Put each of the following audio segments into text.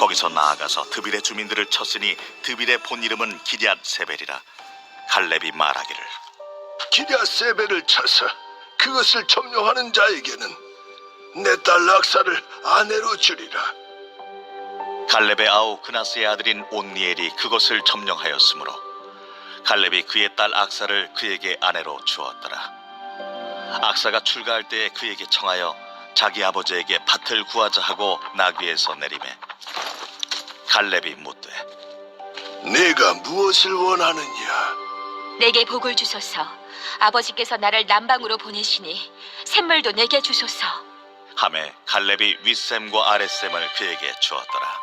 거기서 나아가서 드빌의 주민들을 쳤으니 드빌의 본 이름은 기럇세벨이라. 갈렙이 말하기를 기럇세벨을 쳐서 그것을 점령하는 자에게는 내 딸 악사를 아내로 주리라. 갈렙의 아우 그나스의 아들인 온니엘이 그것을 점령하였으므로 갈렙이 그의 딸 악사를 그에게 아내로 주었더라. 악사가 출가할 때에 그에게 청하여 자기 아버지에게 밭을 구하자 하고 나귀에서 내리매 갈렙이 묻되 네가 무엇을 원하느냐? 내게 복을 주소서. 아버지께서 나를 남방으로 보내시니 샘물도 내게 주소서. 하매 갈렙이 윗샘과 아랫샘을 그에게 주었더라.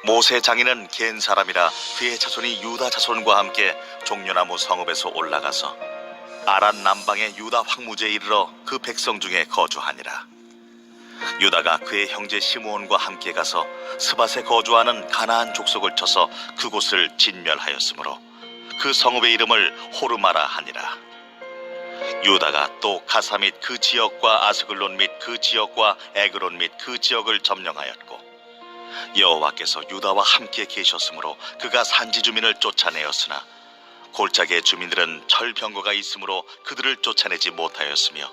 모세 장인은 겐 사람이라 그의 자손이 유다 자손과 함께 종려나무 성읍에서 올라가서 아란 남방의 유다 황무지에 이르러 그 백성 중에 거주하니라. 유다가 그의 형제 시므온과 함께 가서 스밧에 거주하는 가나안 족속을 쳐서 그곳을 진멸하였으므로 그 성읍의 이름을 호르마라 하니라. 유다가 또 가사 및 그 지역과 아스글론 및 그 지역과 에그론 및 그 지역을 점령하였고 여호와께서 유다와 함께 계셨으므로 그가 산지 주민을 쫓아내었으나 골짜기의 주민들은 철병거가 있으므로 그들을 쫓아내지 못하였으며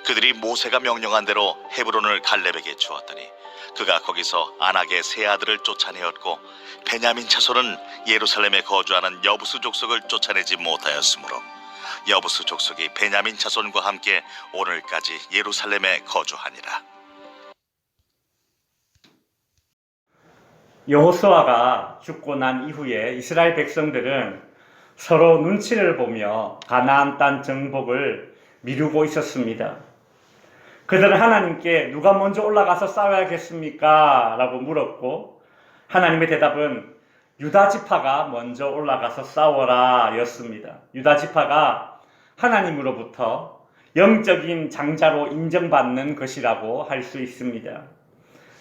그들이 모세가 명령한 대로 헤브론을 갈렙에게 주었더니 그가 거기서 아낙의 세 아들을 쫓아내었고 베냐민 자손은 예루살렘에 거주하는 여부스 족속을 쫓아내지 못하였으므로 여부스 족속이 베냐민 자손과 함께 오늘까지 예루살렘에 거주하니라. 여호수아가 죽고 난 이후에 이스라엘 백성들은 서로 눈치를 보며 가나안 땅 정복을 미루고 있었습니다. 그들은 하나님께 누가 먼저 올라가서 싸워야겠습니까? 라고 물었고 하나님의 대답은 유다 지파가 먼저 올라가서 싸워라 였습니다. 유다 지파가 하나님으로부터 영적인 장자로 인정받는 것이라고 할 수 있습니다.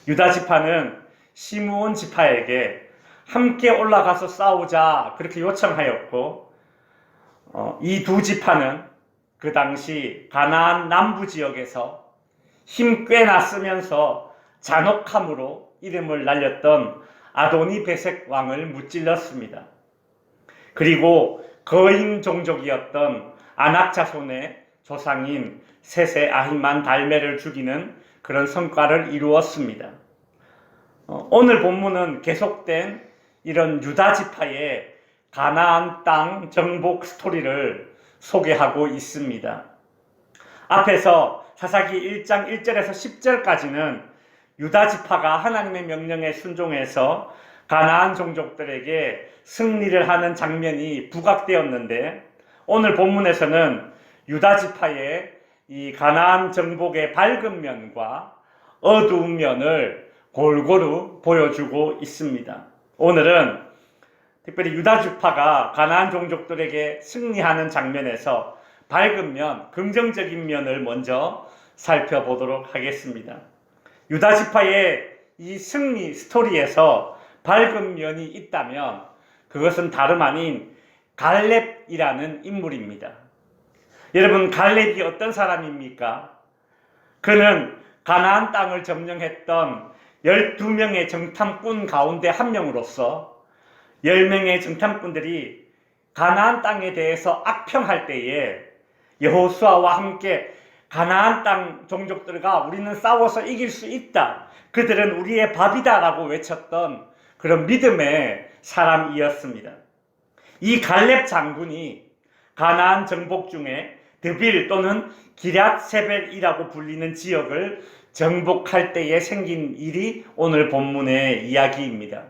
유다 지파는 시므온 지파에게 함께 올라가서 싸우자 그렇게 요청하였고 이 두 지파는 그 당시 가나안 남부 지역에서 힘 꽤나 쓰면서 잔혹함으로 이름을 날렸던 아도니 베색 왕을 무찔렀습니다. 그리고 거인 종족이었던 아낙 자손의 조상인 셋의 아히만 달메를 죽이는 그런 성과를 이루었습니다. 오늘 본문은 계속된 이런 유다 지파의 가나안 땅 정복 스토리를 소개하고 있습니다. 앞에서 사사기 1장 1절에서 10절까지는 유다 지파가 하나님의 명령에 순종해서 가나안 종족들에게 승리를 하는 장면이 부각되었는데 오늘 본문에서는 유다 지파의 이 가나안 정복의 밝은 면과 어두운 면을 골고루 보여주고 있습니다. 오늘은 특별히 유다 지파가 가나안 종족들에게 승리하는 장면에서 밝은 면, 긍정적인 면을 먼저 살펴보도록 하겠습니다. 유다 지파의 이 승리 스토리에서 밝은 면이 있다면 그것은 다름 아닌 갈렙이라는 인물입니다. 여러분, 갈렙이 어떤 사람입니까? 그는 가나안 땅을 점령했던 12명의 정탐꾼 가운데 한 명으로서 10명의 정탐꾼들이 가나안 땅에 대해서 악평할 때에 여호수아와 함께 가나안 땅 종족들과 우리는 싸워서 이길 수 있다. 그들은 우리의 밥이다 라고 외쳤던 그런 믿음의 사람이었습니다. 이 갈렙 장군이 가나안 정복 중에 드빌 또는 기럇세벨이라고 불리는 지역을 정복할 때에 생긴 일이 오늘 본문의 이야기입니다.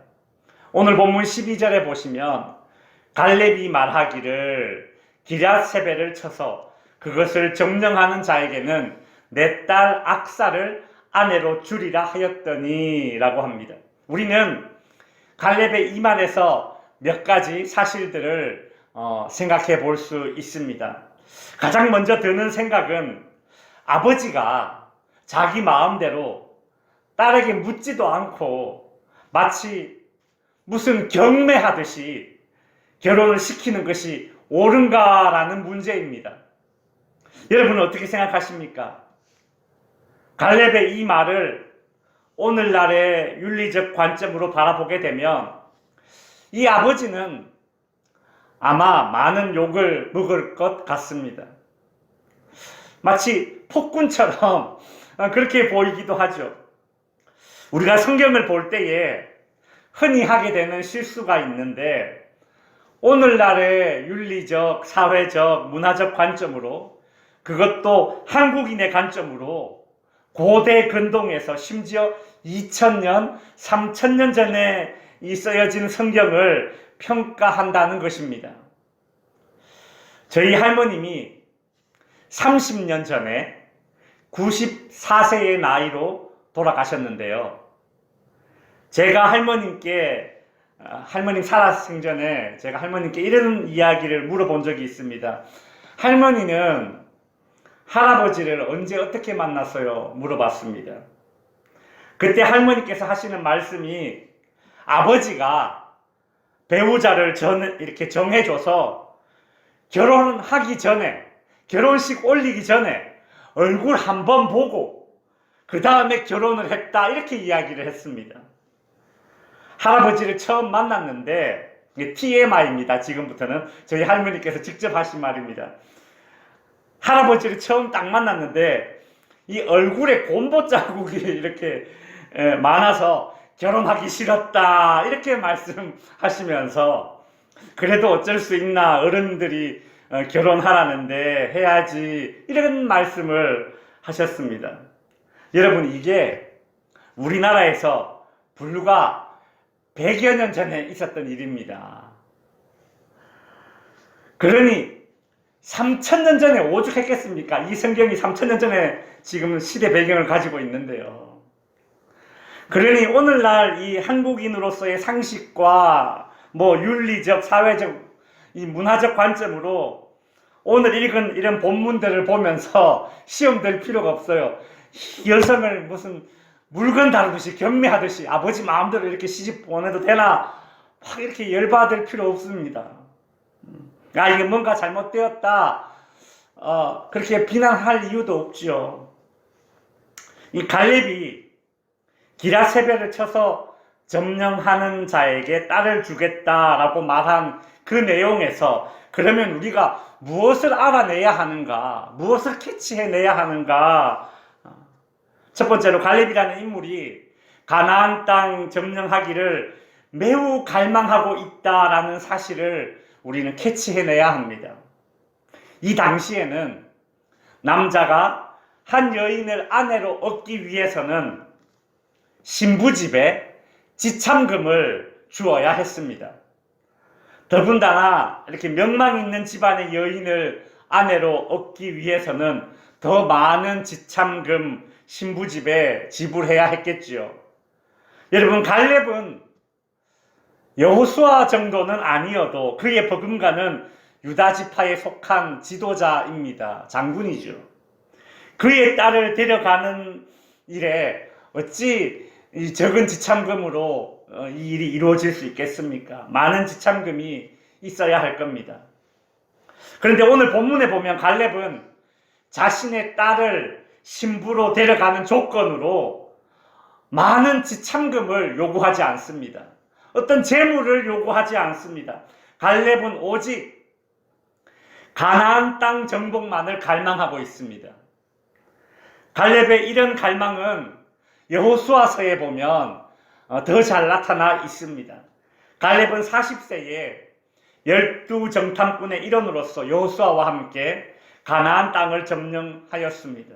오늘 본문 12절에 보시면 갈렙이 말하기를 기럇세벨을 쳐서 그것을 점령하는 자에게는 내 딸 악사를 아내로 주리라 하였더니 라고 합니다. 우리는 갈렙의 이 말에서 몇 가지 사실들을 생각해 볼 수 있습니다. 가장 먼저 드는 생각은 아버지가 자기 마음대로 딸에게 묻지도 않고 마치 무슨 경매하듯이 결혼을 시키는 것이 옳은가라는 문제입니다. 여러분은 어떻게 생각하십니까? 갈렙의 이 말을 오늘날의 윤리적 관점으로 바라보게 되면 이 아버지는 아마 많은 욕을 먹을 것 같습니다. 마치 폭군처럼 그렇게 보이기도 하죠. 우리가 성경을 볼 때에 흔히 하게 되는 실수가 있는데 오늘날의 윤리적, 사회적, 문화적 관점으로 그것도 한국인의 관점으로 고대 근동에서 심지어 2000년, 3000년 전에 쓰여진 성경을 평가한다는 것입니다. 저희 할머님이 30년 전에 94세의 나이로 돌아가셨는데요. 제가 할머님 살아생전에 제가 할머님께 이런 이야기를 물어본 적이 있습니다. 할머니는 할아버지를 언제 어떻게 만났어요? 물어봤습니다. 그때 할머니께서 하시는 말씀이 아버지가 배우자를 이렇게 정해줘서 결혼하기 전에, 결혼식 올리기 전에 얼굴 한번 보고 그 다음에 결혼을 했다, 이렇게 이야기를 했습니다. 할아버지를 처음 만났는데, TMI입니다. 지금부터는 저희 할머니께서 직접 하신 말입니다. 할아버지를 처음 딱 만났는데 이 얼굴에 곰보 자국이 이렇게 많아서 결혼하기 싫었다, 이렇게 말씀하시면서 그래도 어쩔 수 있나, 어른들이 결혼하라는데 해야지, 이런 말씀을 하셨습니다. 여러분, 이게 우리나라에서 불과 100여 년 전에 있었던 일입니다. 그러니 3000년 전에 오죽했겠습니까? 이 성경이 3000년 전에 지금 시대 배경을 가지고 있는데요. 그러니 오늘날 이 한국인으로서의 상식과 윤리적, 사회적, 이 문화적 관점으로 오늘 읽은 이런 본문들을 보면서 시험 될 필요가 없어요. 여성을 무슨 물건 다루듯이 경매하듯이 아버지 마음대로 이렇게 시집 보내도 되나, 막 이렇게 열받을 필요 없습니다. 이게 뭔가 잘못되었다, 그렇게 비난할 이유도 없죠. 이 갈렙이 기라세벨을 쳐서 점령하는 자에게 딸을 주겠다라고 말한 그 내용에서 그러면 우리가 무엇을 알아내야 하는가, 무엇을 캐치해내야 하는가. 첫 번째로 갈렙이라는 인물이 가나안 땅 점령하기를 매우 갈망하고 있다라는 사실을 우리는 캐치해내야 합니다. 이 당시에는 남자가 한 여인을 아내로 얻기 위해서는 신부집에 지참금을 주어야 했습니다. 더군다나 이렇게 명망 있는 집안의 여인을 아내로 얻기 위해서는 더 많은 지참금 신부집에 지불해야 했겠지요. 여러분, 갈렙은 여호수아 정도는 아니어도 그의 버금가는 유다 지파에 속한 지도자입니다. 장군이죠. 그의 딸을 데려가는 일에 어찌 이 적은 지참금으로 이 일이 이루어질 수 있겠습니까? 많은 지참금이 있어야 할 겁니다. 그런데 오늘 본문에 보면 갈렙은 자신의 딸을 신부로 데려가는 조건으로 많은 지참금을 요구하지 않습니다. 어떤 재물을 요구하지 않습니다. 갈렙은 오직 가나안 땅 정복만을 갈망하고 있습니다. 갈렙의 이런 갈망은 여호수아서에 보면 더 잘 나타나 있습니다. 갈렙은 40세에 12정탐꾼의 일원으로서 여호수아와 함께 가나안 땅을 점령하였습니다.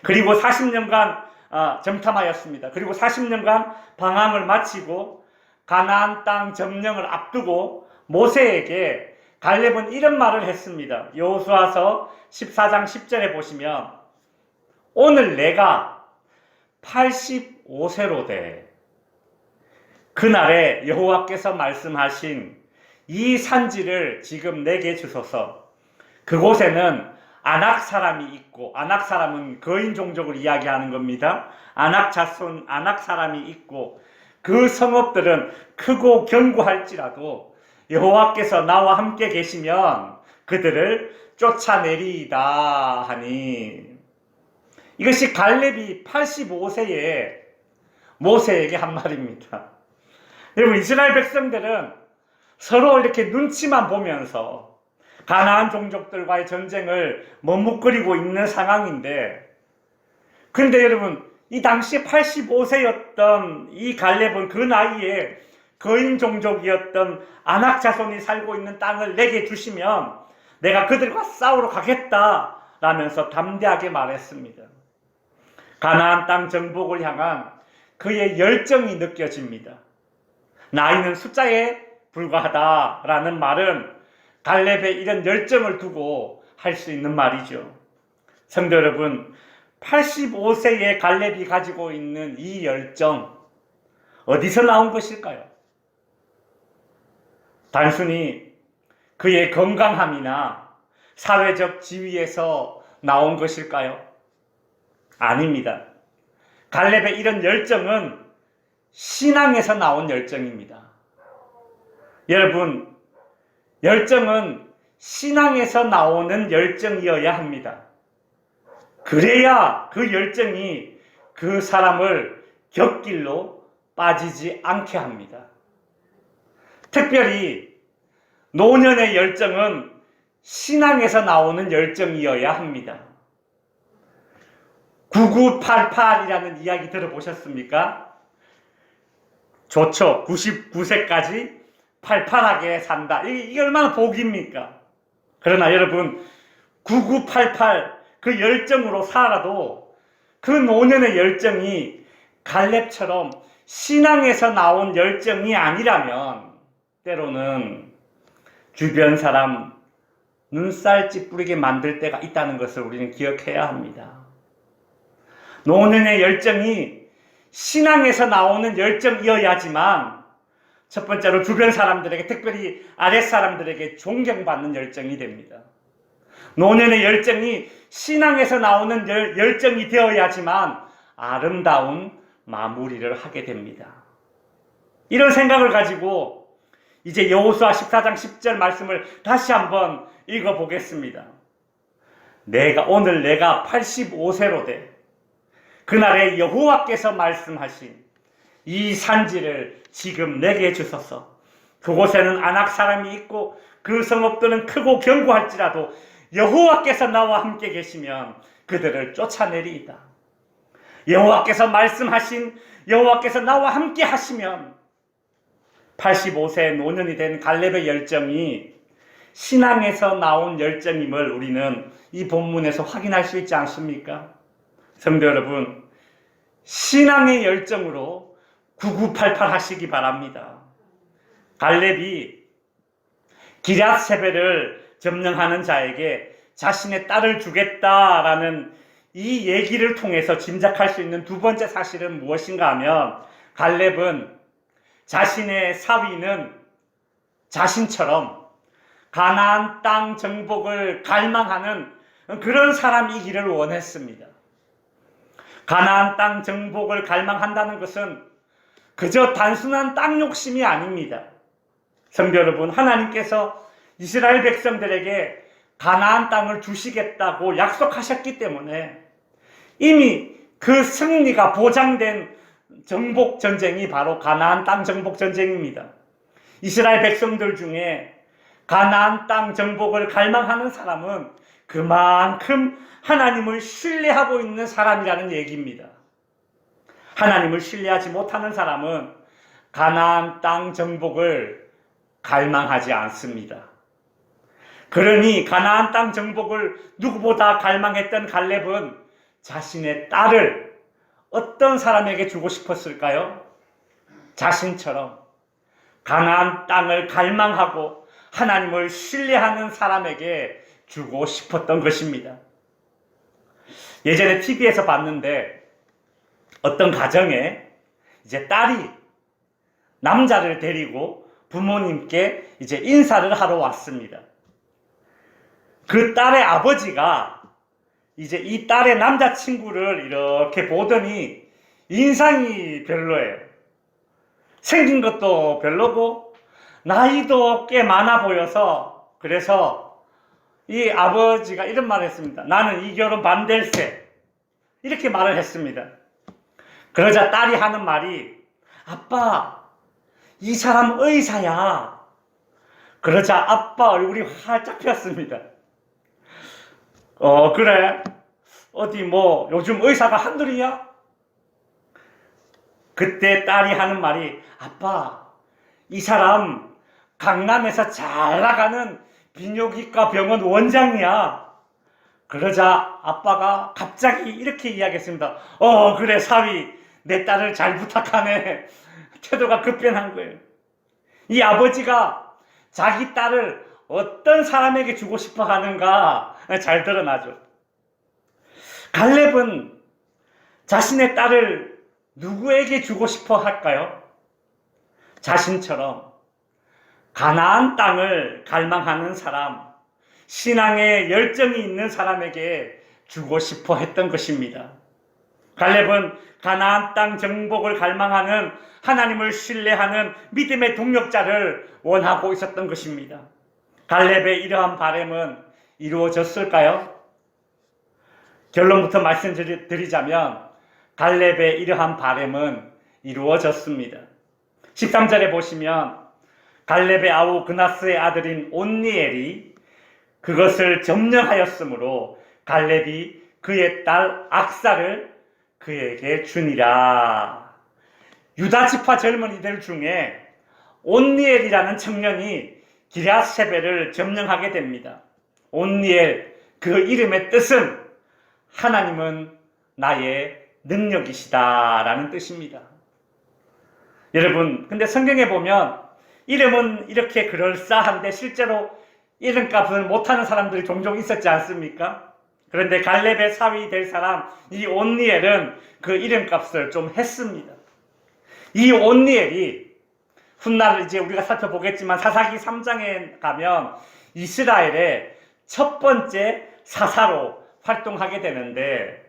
그리고 40년간 정탐하였습니다. 그리고 40년간 방황을 마치고 가나안 땅 점령을 앞두고 모세에게 갈렙은 이런 말을 했습니다. 여호수아서 14장 10절에 보시면 오늘 내가 85세로 돼 그날에 여호와께서 말씀하신 이 산지를 지금 내게 주소서. 그곳에는 아낙 사람이 있고, 아낙 사람은 거인 종족을 이야기하는 겁니다. 아낙 자손, 아낙 사람이 있고 그 성읍들은 크고 견고할지라도 여호와께서 나와 함께 계시면 그들을 쫓아내리이다 하니, 이것이 갈렙이 85세에 모세에게 한 말입니다. 여러분, 이스라엘 백성들은 서로 이렇게 눈치만 보면서 가나안 종족들과의 전쟁을 머뭇거리고 있는 상황인데, 근데 여러분, 이 당시에 85세였던 이 갈렙은 그 나이에 거인 종족이었던 아낙 자손이 살고 있는 땅을 내게 주시면 내가 그들과 싸우러 가겠다 라면서 담대하게 말했습니다. 가나안 땅 정복을 향한 그의 열정이 느껴집니다. 나이는 숫자에 불과하다라는 말은 갈렙의 이런 열정을 두고 할 수 있는 말이죠. 성도 여러분, 85세의 갈렙이 가지고 있는 이 열정, 어디서 나온 것일까요? 단순히 그의 건강함이나 사회적 지위에서 나온 것일까요? 아닙니다. 갈렙의 이런 열정은 신앙에서 나온 열정입니다. 여러분, 열정은 신앙에서 나오는 열정이어야 합니다. 그래야 그 열정이 그 사람을 곁길로 빠지지 않게 합니다. 특별히 노년의 열정은 신앙에서 나오는 열정이어야 합니다. 9988이라는 이야기 들어보셨습니까? 좋죠. 99세까지 팔팔하게 산다. 이게 얼마나 복입니까? 그러나 여러분, 9988 그 열정으로 살아도 그 노년의 열정이 갈렙처럼 신앙에서 나온 열정이 아니라면 때로는 주변 사람 눈살 찌푸리게 만들 때가 있다는 것을 우리는 기억해야 합니다. 노년의 열정이 신앙에서 나오는 열정이어야지만 첫 번째로 주변 사람들에게, 특별히 아랫사람들에게 존경받는 열정이 됩니다. 노년의 열정이 신앙에서 나오는 열정이 되어야지만 아름다운 마무리를 하게 됩니다. 이런 생각을 가지고 이제 여호수아 14장 10절 말씀을 다시 한번 읽어보겠습니다. 오늘 내가 85세로 돼 그날에 여호와께서 말씀하신 이 산지를 지금 내게 주소서. 그곳에는 아낙 사람이 있고 그 성읍들은 크고 견고할지라도 여호와께서 나와 함께 계시면 그들을 쫓아내리이다. 여호와께서 말씀하신, 여호와께서 나와 함께 하시면 85세 노년이 된 갈렙의 열정이 신앙에서 나온 열정임을 우리는 이 본문에서 확인할 수 있지 않습니까? 성도 여러분, 신앙의 열정으로 9988 하시기 바랍니다. 갈렙이 기럇세벨을 점령하는 자에게 자신의 딸을 주겠다라는 이 얘기를 통해서 짐작할 수 있는 두 번째 사실은 무엇인가 하면, 갈렙은 자신의 사위는 자신처럼 가나안 땅 정복을 갈망하는 그런 사람이기를 원했습니다. 가나안 땅 정복을 갈망한다는 것은 그저 단순한 땅 욕심이 아닙니다. 성도 여러분, 하나님께서 이스라엘 백성들에게 가나안 땅을 주시겠다고 약속하셨기 때문에 이미 그 승리가 보장된 정복 전쟁이 바로 가나안 땅 정복 전쟁입니다. 이스라엘 백성들 중에 가나안 땅 정복을 갈망하는 사람은 그만큼 하나님을 신뢰하고 있는 사람이라는 얘기입니다. 하나님을 신뢰하지 못하는 사람은 가나안 땅 정복을 갈망하지 않습니다. 그러니 가나안 땅 정복을 누구보다 갈망했던 갈렙은 자신의 딸을 어떤 사람에게 주고 싶었을까요? 자신처럼 가나안 땅을 갈망하고 하나님을 신뢰하는 사람에게 주고 싶었던 것입니다. 예전에 TV에서 봤는데 어떤 가정에 이제 딸이 남자를 데리고 부모님께 이제 인사를 하러 왔습니다. 그 딸의 아버지가 이제 이 딸의 남자친구를 이렇게 보더니 인상이 별로예요. 생긴 것도 별로고 나이도 꽤 많아 보여서, 그래서 이 아버지가 이런 말을 했습니다. 나는 이 결혼 반댈세. 이렇게 말을 했습니다. 그러자 딸이 하는 말이 아빠, 이 사람 의사야. 그러자 아빠 얼굴이 활짝 폈습니다. 그래? 어디 뭐 요즘 의사가 한둘이야? 그때 딸이 하는 말이 아빠, 이 사람 강남에서 잘 나가는 비뇨기과 병원 원장이야. 그러자 아빠가 갑자기 이렇게 이야기했습니다. 그래 사위, 내 딸을 잘 부탁하네. 태도가 급변한 거예요. 이 아버지가 자기 딸을 어떤 사람에게 주고 싶어 하는가 잘 드러나죠. 갈렙은 자신의 딸을 누구에게 주고 싶어 할까요? 자신처럼 가나안 땅을 갈망하는 사람, 신앙에 열정이 있는 사람에게 주고 싶어 했던 것입니다. 갈렙은 가나안 땅 정복을 갈망하는 하나님을 신뢰하는 믿음의 동력자를 원하고 있었던 것입니다. 갈렙의 이러한 바람은 이루어졌을까요? 결론부터 말씀드리자면 갈렙의 이러한 바람은 이루어졌습니다. 13절에 보시면 갈렙의 아우 그나스의 아들인 온니엘이 그것을 점령하였으므로 갈렙이 그의 딸 악사를 그에게 주니라. 유다 지파 젊은이들 중에 온니엘이라는 청년이 기럇세벨을 점령하게 됩니다. 온니엘, 그 이름의 뜻은 하나님은 나의 능력이시다라는 뜻입니다. 여러분, 근데 성경에 보면 이름은 이렇게 그럴싸한데 실제로 이름값을 못하는 사람들이 종종 있었지 않습니까? 그런데 갈렙의 사위 될 사람 이 온니엘은 그 이름값을 좀 했습니다. 이 온니엘이 훗날 이제 우리가 살펴보겠지만 사사기 3장에 가면 이스라엘의 첫 번째 사사로 활동하게 되는데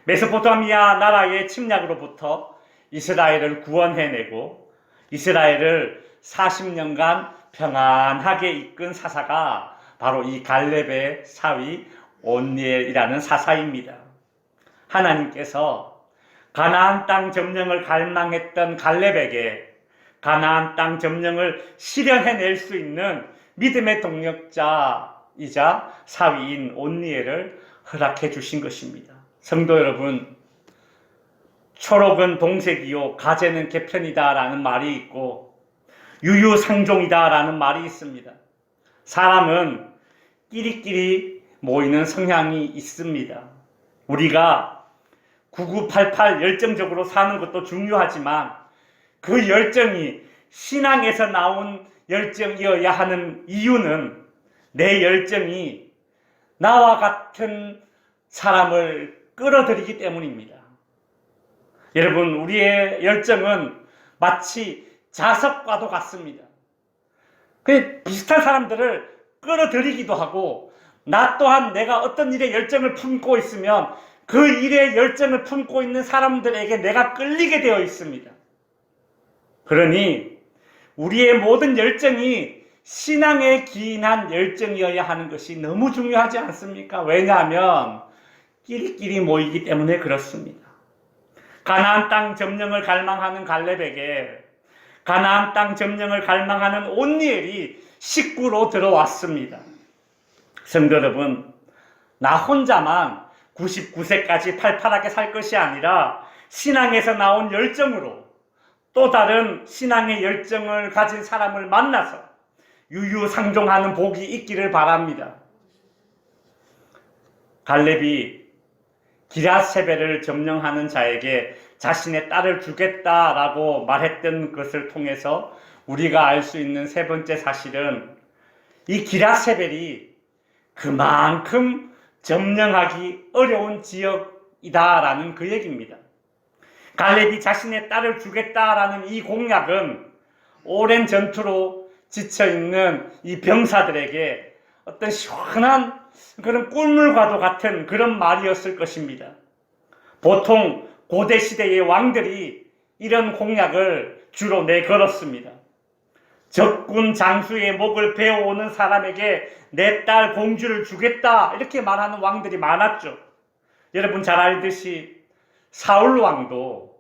메소포타미아 나라의 침략으로부터 이스라엘을 구원해내고 이스라엘을 40년간 평안하게 이끈 사사가 바로 이 갈렙의 사위 온니엘이라는 사사입니다. 하나님께서 가나안 땅 점령을 갈망했던 갈렙에게 가나안 땅 점령을 실현해낼 수 있는 믿음의 동력자이자 사위인 온니엘을 허락해 주신 것입니다. 성도 여러분, 초록은 동색이요 가재는 개편이다 라는 말이 있고 유유상종이다 라는 말이 있습니다. 사람은 끼리끼리 모이는 성향이 있습니다. 우리가 9988 열정적으로 사는 것도 중요하지만 그 열정이 신앙에서 나온 열정이어야 하는 이유는 내 열정이 나와 같은 사람을 끌어들이기 때문입니다. 여러분, 우리의 열정은 마치 자석과도 같습니다. 그 비슷한 사람들을 끌어들이기도 하고 나 또한 내가 어떤 일에 열정을 품고 있으면 그 일에 열정을 품고 있는 사람들에게 내가 끌리게 되어 있습니다. 그러니 우리의 모든 열정이 신앙에 기인한 열정이어야 하는 것이 너무 중요하지 않습니까? 왜냐하면 끼리끼리 모이기 때문에 그렇습니다. 가나안 땅 점령을 갈망하는 갈렙에게 가나안 땅 점령을 갈망하는 온니엘이 식구로 들어왔습니다. 성도 여러분, 나 혼자만 99세까지 팔팔하게 살 것이 아니라 신앙에서 나온 열정으로 또 다른 신앙의 열정을 가진 사람을 만나서 유유상종하는 복이 있기를 바랍니다. 갈렙이 기럇세벨을 점령하는 자에게 자신의 딸을 주겠다라고 말했던 것을 통해서 우리가 알 수 있는 세 번째 사실은 이 기럇세벨이 그만큼 점령하기 어려운 지역이다라는 그 얘기입니다. 갈렙이 자신의 딸을 주겠다라는 이 공약은 오랜 전투로 지쳐있는 이 병사들에게 어떤 시원한 그런 꿀물과도 같은 그런 말이었을 것입니다. 보통 고대 시대의 왕들이 이런 공약을 주로 내걸었습니다. 적군 장수의 목을 베어오는 사람에게 내 딸 공주를 주겠다 이렇게 말하는 왕들이 많았죠. 여러분 잘 알듯이 사울 왕도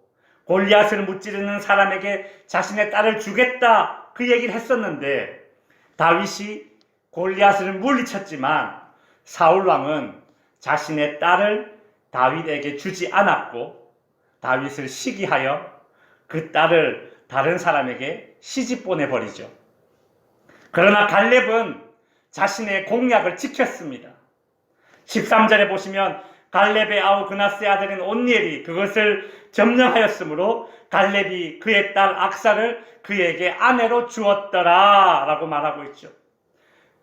골리앗을 무찌르는 사람에게 자신의 딸을 주겠다 그 얘기를 했었는데 다윗이 골리앗을 물리쳤지만 사울 왕은 자신의 딸을 다윗에게 주지 않았고 다윗을 시기하여 그 딸을 다른 사람에게 시집 보내버리죠. 그러나 갈렙은 자신의 공약을 지켰습니다. 13절에 보시면 갈렙의 아우 그나스의 아들인 온니엘이 그것을 점령하였으므로 갈렙이 그의 딸 악사를 그에게 아내로 주었더라 라고 말하고 있죠.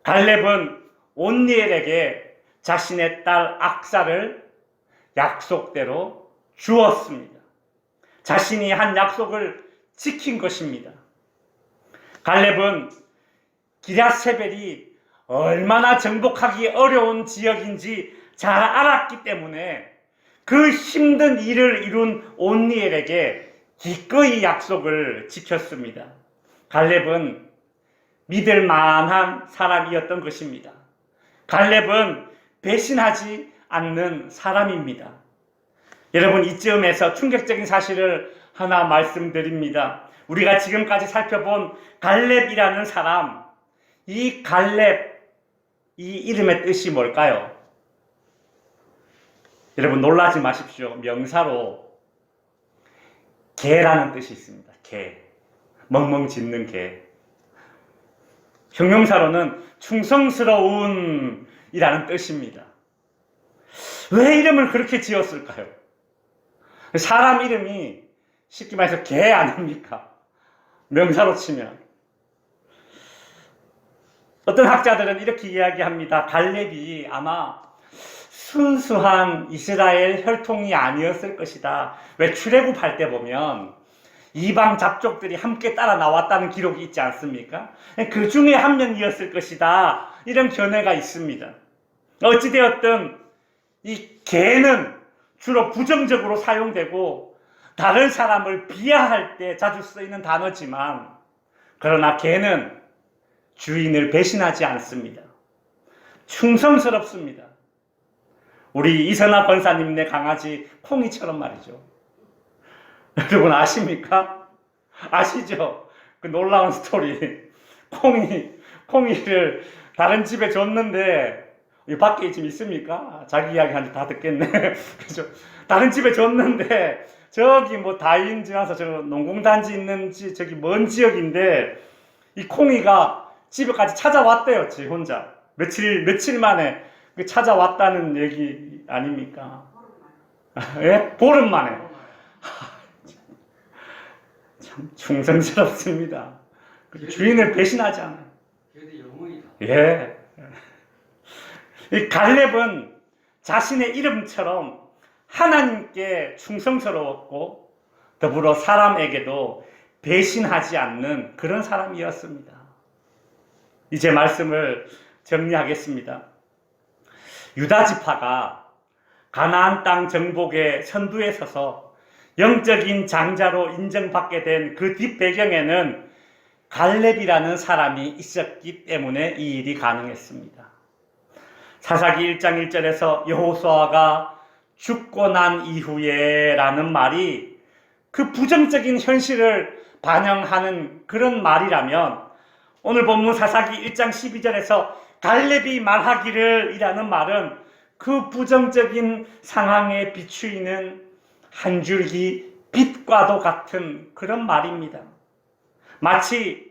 갈렙은 온니엘에게 자신의 딸 악사를 약속대로 주었습니다. 자신이 한 약속을 지킨 것입니다. 갈렙은 기럇세벨이 얼마나 정복하기 어려운 지역인지 잘 알았기 때문에 그 힘든 일을 이룬 온니엘에게 기꺼이 약속을 지켰습니다. 갈렙은 믿을 만한 사람이었던 것입니다. 갈렙은 배신하지 않는 사람입니다. 여러분, 이쯤에서 충격적인 사실을 하나 말씀드립니다. 우리가 지금까지 살펴본 갈렙이라는 사람, 이 갈렙, 이 이름의 뜻이 뭘까요? 여러분 놀라지 마십시오. 명사로 개라는 뜻이 있습니다. 개, 멍멍 짖는 개. 형용사로는 충성스러운 이라는 뜻입니다. 왜 이름을 그렇게 지었을까요? 사람 이름이 쉽게 말해서 개 아닙니까? 명사로 치면. 어떤 학자들은 이렇게 이야기합니다. 갈렙이 아마 순수한 이스라엘 혈통이 아니었을 것이다. 왜 출애굽할 때 보면 이방 잡족들이 함께 따라 나왔다는 기록이 있지 않습니까? 그 중에 한 명이었을 것이다. 이런 견해가 있습니다. 어찌되었든 이 개는 주로 부정적으로 사용되고 다른 사람을 비하할 때 자주 쓰이는 단어지만 그러나 개는 주인을 배신하지 않습니다. 충성스럽습니다. 우리 이선아 권사님네 강아지 콩이처럼 말이죠. 여러분 아십니까? 아시죠? 그 놀라운 스토리. 콩이를 다른 집에 줬는데 이 밖에 지금 있습니까? 자기 이야기 한지 다 듣겠네. 그죠? 다른 집에 줬는데 저기 뭐 다인 지나서 저 농공단지 있는지 저기 먼 지역인데 이 콩이가 집에까지 찾아왔대요. 지 혼자 며칠 만에 찾아왔다는 얘기 아닙니까? 예? 보름 만에. 참 충성스럽습니다. 주인을 배신하지 않아요. 예. 이 갈렙은 자신의 이름처럼 하나님께 충성스러웠고 더불어 사람에게도 배신하지 않는 그런 사람이었습니다. 이제 말씀을 정리하겠습니다. 유다 지파가 가나안 땅 정복의 선두에 서서 영적인 장자로 인정받게 된 그 뒷배경에는 갈렙이라는 사람이 있었기 때문에 이 일이 가능했습니다. 사사기 1장 1절에서 여호수아가 죽고 난 이후에 라는 말이 그 부정적인 현실을 반영하는 그런 말이라면 오늘 본문 사사기 1장 12절에서 갈렙이 말하기를 이라는 말은 그 부정적인 상황에 비추이는 한 줄기 빛과도 같은 그런 말입니다. 마치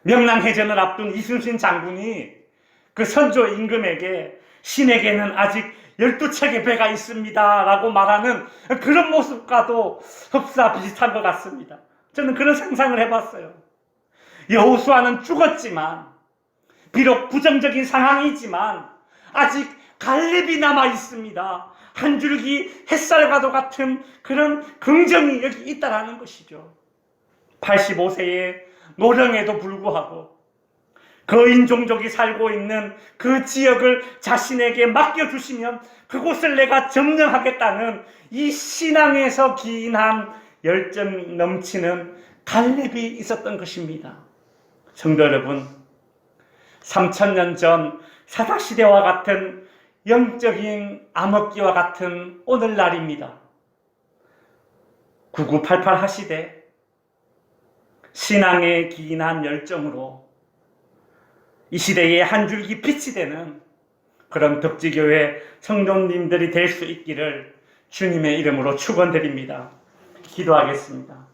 명랑해전을 앞둔 이순신 장군이 그 선조 임금에게 신에게는 아직 12척의 배가 있습니다 라고 말하는 그런 모습과도 흡사 비슷한 것 같습니다. 저는 그런 상상을 해봤어요. 여호수아는 죽었지만 비록 부정적인 상황이지만 아직 갈렙이 남아 있습니다. 한 줄기 햇살과도 같은 그런 긍정이 여기 있다라는 것이죠. 85세의 노령에도 불구하고 거인 종족이 살고 있는 그 지역을 자신에게 맡겨주시면 그곳을 내가 점령하겠다는 이 신앙에서 기인한 열정 넘치는 갈렙이 있었던 것입니다. 성도 여러분, 3000년 전 사사시대와 같은 영적인 암흑기와 같은 오늘날입니다. 9988 하시되 신앙에 기인한 열정으로 이 시대에 한 줄기 빛이 되는 그런 덕지교회 성도님들이 될 수 있기를 주님의 이름으로 축원드립니다. 기도하겠습니다.